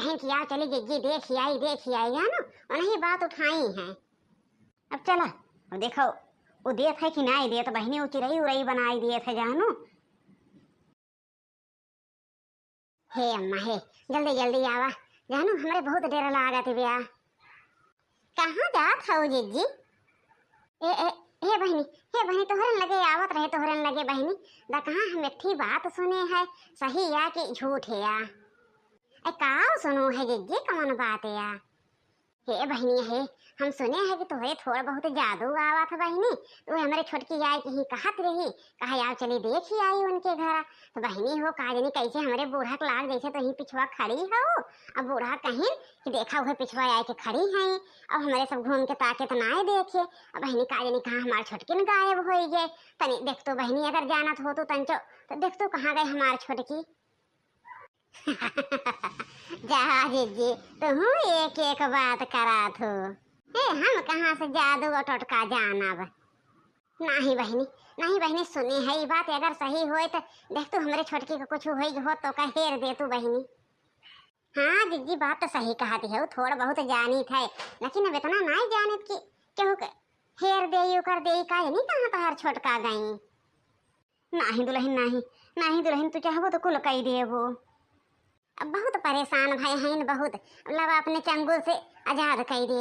बहन की यार चली जिज्जी देखी आई जानो उन्हीं बात उठाई है। अब चला अब देखो वो देत है कि नहीं देत बहनी वो चिरई उरई बनाई दिए थे जानो। हे अम्मा हे जल्दी जल्दी आवा जानो हमारे बहुत देर लागत ब्याह। कहाँ जात हो जिज्जी? ए ए हे बहनी तोहरन लगे आवत रहे तोहरन लगे बहनी दा कहाँ हम एक बात सुने है सही या कि झूठ है या? ए काव सुनो है जिज्जी कौन बात है या? हे बहनी हे हम सुने हैं कि तुम्हें थोड़ा बहुत जादू आवा था बहनी तो हमारे छोटकी आई की कहत रही कहा यार चली देखी आई उनके घर तो बहनी हो काजनी कैसे हमारे बूढ़ा के लाग जैसे तो ही पिछवा खड़ी हो। अब बूढ़ा कहीं कि देखा हुए पिछवा आई के खड़ी हैं अब हमारे सब घूम के ताके तो ना देखे। अब बहनी काजनी कहा हमारे छोटकी गायब हो गए तनी देख तो बहनी अगर जाना हो तो तंचो तो देख तो कहाँ गए हमारे छोटकी। जी तुम एक एक बात करा थो हम कहाँ से जादू और टोटका जानब। नहीं बहनी सुनी है ये बात अगर सही होए तो देख तू हमारे छोटकी को कुछ हो तो कह हेर दे तू बहनी। हाँ जिज्जी बात तो सही कहती है वो थोड़ा बहुत जानी थे लेकिन अब इतना नहीं जानित कि क्यों हेर दे यू कर दे का नहीं कहाँ तो हर छोटका गई। नहीं दुल्हन तू चाहो तो कुल कही दे वो अब बहुत परेशान भाई हैं बहुत मतलब अपने चंगुल से आजाद कर दे।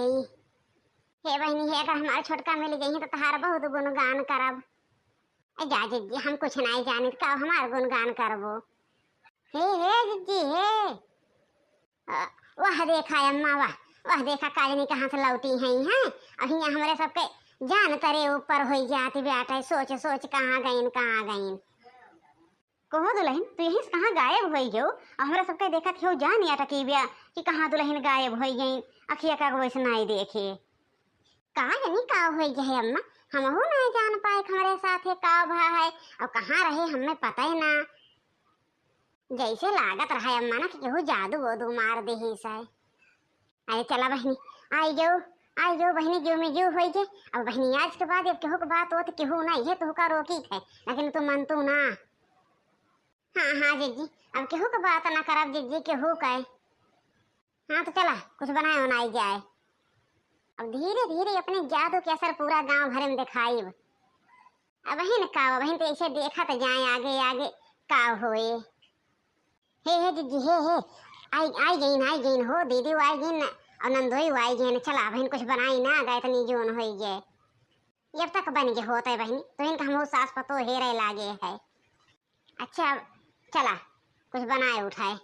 हे बहनी हे अगर हमारे छोटका मिल गई तो तहार बहुत गुणगान करब। जा जिज्जी हम कुछ नहीं जानी का हमार गुणगान करबो। हे जिज्जी हे वाह देखा अम्मा वाह देखा काजनी कहाँ से लौटी हैं अभी हमारे सबके जान तरे ऊपर हो जाती बेटा सोच कहाँ गईन। कहो दुल्हन तू यहीं से कहाँ गायब हो जो हमारा सबके देखा थियो जान या टकी ब्या कि कहाँ दुल्हन गायब हो गई अखिया का वैसे नहीं देखे कहाँ जानी का हो गए अम्मा हम हो नहीं जान पाए हमारे साथ है का भा है और कहाँ रहे हमें पता ही ना जैसे लागत रहा अम्मा ना कि केहू जादू वादू मार दे ही से। अरे चला बहनी आई जो बहनी जो में जो हो गए अब बहनी आज के बाद अब केहू के बात हो तो केहू नहीं है तो का रोकी थे लेकिन तू मन तू ना। हाँ जिज्जी अब केहू के बात ना करब जिज्जी केहू कहे। हाँ तो चला कुछ बनाई जाए अब धीरे धीरे अपने जादू के असर पूरा गांव भर में दिखाई। अब बहन का बहन तो ऐसे देखा तो जाए आगे का होए। हे जिज्जी हे आई गई हो दीदी आई गई और नंदोई आई गई चला बहन कुछ बनाई ना गए तो जोन हो गए जब तक बन गए होता है बहनी तो इनका हम सास पतो हेरे लागे है। अच्छा चला कुछ बनाए उठाए